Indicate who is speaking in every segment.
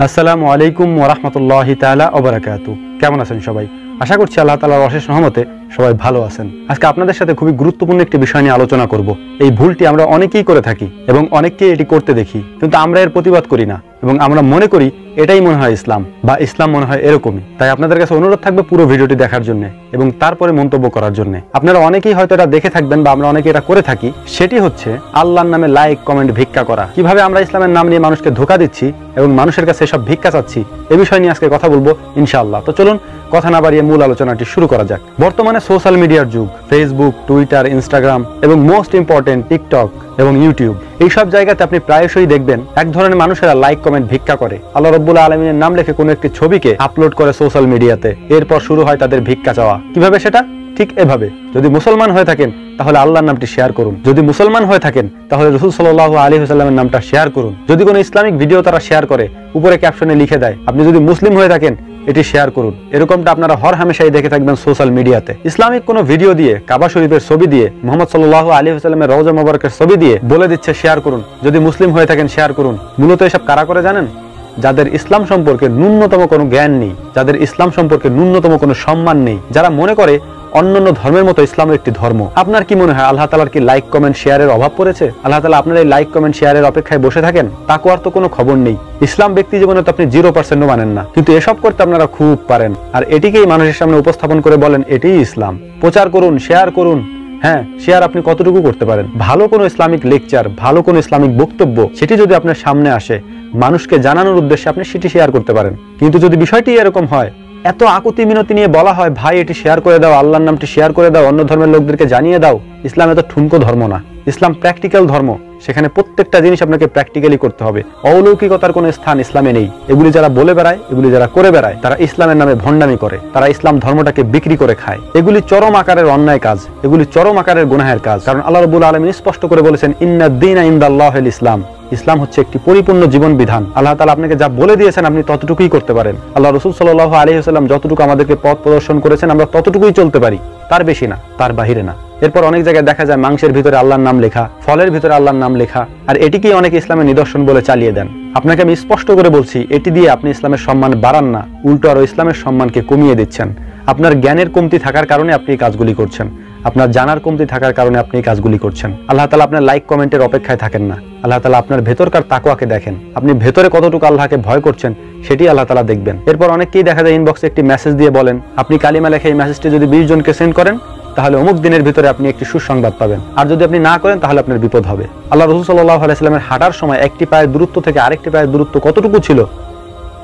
Speaker 1: আসসালামু আলাইকুম ওয়া রাহমাতুল্লাহি তাআলা ওয়া বারাকাতুহু। কেমন আছেন সবাই? আশা করছি আল্লাহ তাআলার অশেষ রহমতে সবাই ভালো আছেন। আজকে আপনাদের সাথে খুবই গুরুত্বপূর্ণ একটি বিষয় নিয়ে আলোচনা করব। এই ভুলটি আমরা অনেকেই করে থাকি এবং অনেককেই এটি করতে দেখি, কিন্তু আমরা এর প্রতিবাদ করি না এবং আমরা মনে করি এটাই মনে হয় ইসলাম, বা ইসলাম মনে হয় এরকমই। তাই আপনাদের কাছে অনুরোধ থাকবে পুরো ভিডিওটি দেখার জন্য এবং তারপরে মন্তব্য করার জন্য। আপনারা অনেকেই হয়তো এটা দেখে থাকবেন বা আমরা অনেকে এটা করে থাকি। সেটি হচ্ছে আল্লাহর নামে লাইক কমেন্ট ভিক্ষা করা। কিভাবে আমরা ইসলামের নাম নিয়ে মানুষকে ধোঁকা দিচ্ছি এবং মানুষের কাছে সব ভিক্ষা চাচ্ছি, এ বিষয় নিয়ে আজকে কথা বলবো ইনশাআল্লাহ। তো চলুন কথা না বাড়িয়ে মূল আলোচনাটি শুরু করা যাক। বর্তমানে সোশ্যাল মিডিয়ার যুগ। ফেসবুক, টুইটার, ইনস্টাগ্রাম এবং মোস্ট ইম্পর্টেন্ট টিকটক এবং ইউটিউব, এই সব জায়গাতে আপনি প্রায়শই দেখবেন এক ধরনের মানুষেরা লাইক কমেন্ট ভিক্ষা করে। আল্লাহ রাব্বুল আলামিনের নাম লিখে কোনো একটি ছবিকে আপলোড করে সোশ্যাল মিডিয়াতে, এরপর শুরু হয় তাদের ভিক্ষা চাওয়া। কিভাবে সেটা? ঠিক এভাবে। যদি মুসলমান হয়ে থাকেন তাহলে আল্লাহর নামটি শেয়ার করুন। যদি মুসলমান হয়ে থাকেন তাহলে রাসূল সাল্লাল্লাহু আলাইহি ওয়াসাল্লামের নামটা শেয়ার করুন। যদি কোনো ইসলামিক ভিডিও তারা শেয়ার করে, উপরে ক্যাপশনে লিখে দেয় আপনি যদি মুসলিম হয়ে থাকেন এটি শেয়ার করুন। এরকমটা আপনারা হর হামেশাই দেখে থাকবেন সোশ্যাল মিডিয়াতে। ইসলামিক কোনো ভিডিও দিয়ে, কাবা শরীফের ছবি দিয়ে, মুহাম্মদ সাল্লাল্লাহু আলাইহি ওয়াসাল্লামের রওজা মোবারকের ছবি দিয়ে বলে দিচ্ছে শেয়ার করুন, যদি মুসলিম হয়ে থাকেন শেয়ার করুন। মূলত এসব কারা করে জানেন? যাদের ইসলাম সম্পর্কে ন্যূনতম কোনো জ্ঞান নেই, যাদের ইসলাম সম্পর্কে ন্যূনতম কোনো সম্মান নেই, যারা মনে করে অন্যান্য ধর্মের মতো ইসলাম একটি ধর্ম। আপনার কি মনে হয় আল্লাহ তাআলার কি লাইক কমেন্ট শেয়ারের অভাব পড়েছে? আল্লাহ তাআলা আপনার এই লাইক কমেন্ট শেয়ারের অপেক্ষায় বসে থাকেন? তাকওয়ার তো কোনো খবর নেই। ইসলাম ব্যক্তি জীবনে তো আপনি 0% মানেন না, কিন্তু এসব করতে আপনারা খুব পারেন, আর এটিকেই মানুষের সামনে উপস্থাপন করে বলেন এটিই ইসলাম। প্রচার করুন, শেয়ার করুন। হ্যাঁ, শেয়ার আপনি কতটুকু করতে পারেন? ভালো কোনো ইসলামিক লেকচার, ভালো কোনো ইসলামিক বক্তব্য, সেটি যদি আপনার সামনে আসে, মানুষকে জানানোর উদ্দেশ্যে আপনি সেটি শেয়ার করতে পারেন। কিন্তু যদি বিষয়টি এরকম হয়, এত আকুতি মিনতি নিয়ে বলা হয় ভাই এটি শেয়ার করে দাও, আল্লাহর নামটি শেয়ার করে দাও, অন্য ধর্মের লোকদেরকে জানিয়ে দাও, ইসলাম এত ঠুনকো ধর্ম না। ইসলাম প্র্যাকটিক্যাল ধর্ম, সেখানে প্রত্যেকটা জিনিস আপনাকে প্র্যাকটিক্যালি করতে হবে। অলৌকিকতার কোনো স্থান ইসলামে নেই। এগুলি যারা বলে বেড়ায়, এগুলি যারা করে বেড়ায়, তারা ইসলামের নামে ভণ্ডামি করে, তারা ইসলাম ধর্মটাকে বিক্রি করে খায়। এগুলি চরম আকারের অন্যায় কাজ, এগুলি চরম আকারের গুনাহের কাজ। কারণ আল্লাহ রাব্বুল আলামিন স্পষ্ট করে বলেছেন ইন্নাদ-দীনা ইনদাল্লাহিল ইসলাম। ইসলাম হচ্ছে একটি পরিপূর্ণ জীবন বিধান। আল্লাহ তাআলা আপনাকে যা বলে দিয়েছেন আপনি ততটুকুই করতে পারেন। আল্লাহ রাসূল সাল্লাল্লাহু আলাইহি ওয়াসাল্লাম যতটুকু আমাদেরকে পথ প্রদর্শন করেছেন আমরা ততটুকুই চলতে পারি, তার বেশি না, তার বাহিরে না। এরপর অনেক জায়গায় দেখা যায় মাংসের ভিতরে আল্লাহর নাম লেখা, ফলের ভিতরে আল্লাহর নাম লেখা, আর এটিকেই অনেকে ইসলামের নিদর্শন বলে চালিয়ে দেন। আপনাকে আমি স্পষ্ট করে বলছি, এটি দিয়ে আপনি ইসলামের সম্মান বাড়ান না, উল্টো আরো ইসলামের সম্মানকে কমিয়ে দিচ্ছেন। আপনার জ্ঞানের কমতি থাকার কারণে আপনি এই কাজগুলি করছেন, আপনার জানার কমতি থাকার কারণে আপনি এই কাজগুলি করছেন। আল্লাহ তাআলা আপনার লাইক কমেন্টের অপেক্ষায় থাকেন না। আল্লাহ তাআলা আপনার ভেতরকার তাকওয়াকে দেখেন। আপনি ভেতরে কতটুকু আল্লাহকে ভয় করছেন সেটি আল্লাহ তাআলা দেখবেন। এরপর অনেকেই দেখা যায় ইনবক্সে একটি মেসেজ দিয়ে বলেন আপনি কালিমা লেখা এই মেসেজটি যদি 20 জনকে সেন্ড করেন তাহলে অমুক দিনের ভিতরে আপনি একটি সুসংবাদ পাবেন, আর যদি আপনি না করেন তাহলে আপনার বিপদ হবে। আল্লাহ রাসূল সাল্লাল্লাহু আলাইহি ওয়াসাল্লামের হাঁটার সময় একটি পায়ের দূরত্ব থেকে আরেকটি পায়ের দূরত্ব কতটুকু ছিল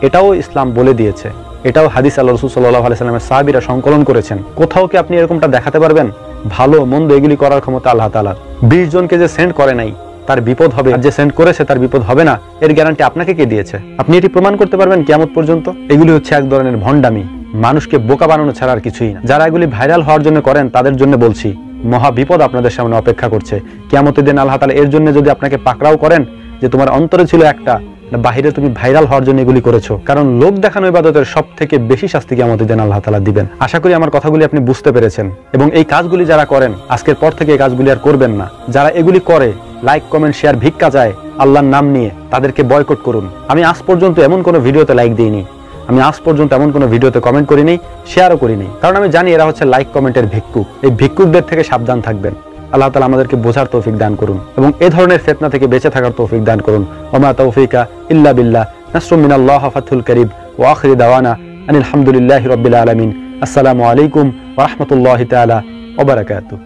Speaker 1: এটাও ইসলাম বলে দিয়েছে। এটাও হাদিস আল্লাহ রাসূল সাল্লাল্লাহু আলাইহি ওয়াসাল্লামের সাহাবীরা সংকলন করেছেন। কোথাও কি আপনি এরকমটা দেখাতে পারবেন? ভালো মন্দ এগুলি করার ক্ষমতা আল্লাহ তাআলার। 20 জনকে যে সেন্ড করে নাই তার বিপদ হবে, আর যে সেন্ড করেছে তার বিপদ হবে না, এর গ্যারান্টি আপনাকে কে দিয়েছে? আপনি এটি প্রমাণ করতে পারবেন কিয়ামত পর্যন্ত? এগুলি হচ্ছে এক ধরনের ভণ্ডামি, মানুষকে বোকা বানানো ছাড়া আর কিছুই না। যারা এগুলি ভাইরাল হওয়ার জন্য করেন তাদের জন্য বলছি মহা বিপদ আপনাদের সামনে অপেক্ষা করছে। কিয়ামতের দিন আল্লাহ তাআলা এর জন্য যদি আপনাকে পাকড়াও করেন যে তোমার অন্তরে ছিল একটা, বাহিরে তুমি ভাইরাল হওয়ার জন্য এগুলি করেছো, কারণ লোক দেখানো ইবাদতের সব থেকে বেশি শাস্তি কিয়ামতের দিন আল্লাহ তাআলা দিবেন। আশা করি আমার কথাগুলি আপনি বুঝতে পেরেছেন এবং এই কাজগুলি যারা করেন আজকের পর থেকে এই কাজগুলি আর করবেন না। যারা এগুলি করে লাইক কমেন্ট শেয়ার ভিক্ষা চায় আল্লাহর নাম নিয়ে, তাদেরকে বয়কট করুন। আমি আজ পর্যন্ত এমন কোনো ভিডিওতে লাইক দিইনি, আমি আজ পর্যন্ত এমন কোনো ভিডিওতে কমেন্ট করিনি, শেয়ারও করিনি, কারণ আমি জানি এরা হচ্ছে লাইক কমেন্টের ভিক্ষুক। এই ভিক্ষুকদের থেকে সাবধান থাকবেন। আল্লাহ তাআলা আমাদেরকে বোঝার তৌফিক দান করুন এবং এই ধরনের ফিতনা থেকে বেঁচে থাকার তৌফিক দান করুন। ওমা তাওফিকা ইল্লা বিল্লাহ, নাসরুম মিনাল্লাহি ওয়া ফাতহুল কারীব, ওয়া আখিরু দাওয়ানা আনিল হামদুলিল্লাহি রাব্বিল আলামিন। আসসালামু আলাইকুম ওয়া রাহমাতুল্লাহি তাআলা ওয়া বারাকাতুহু।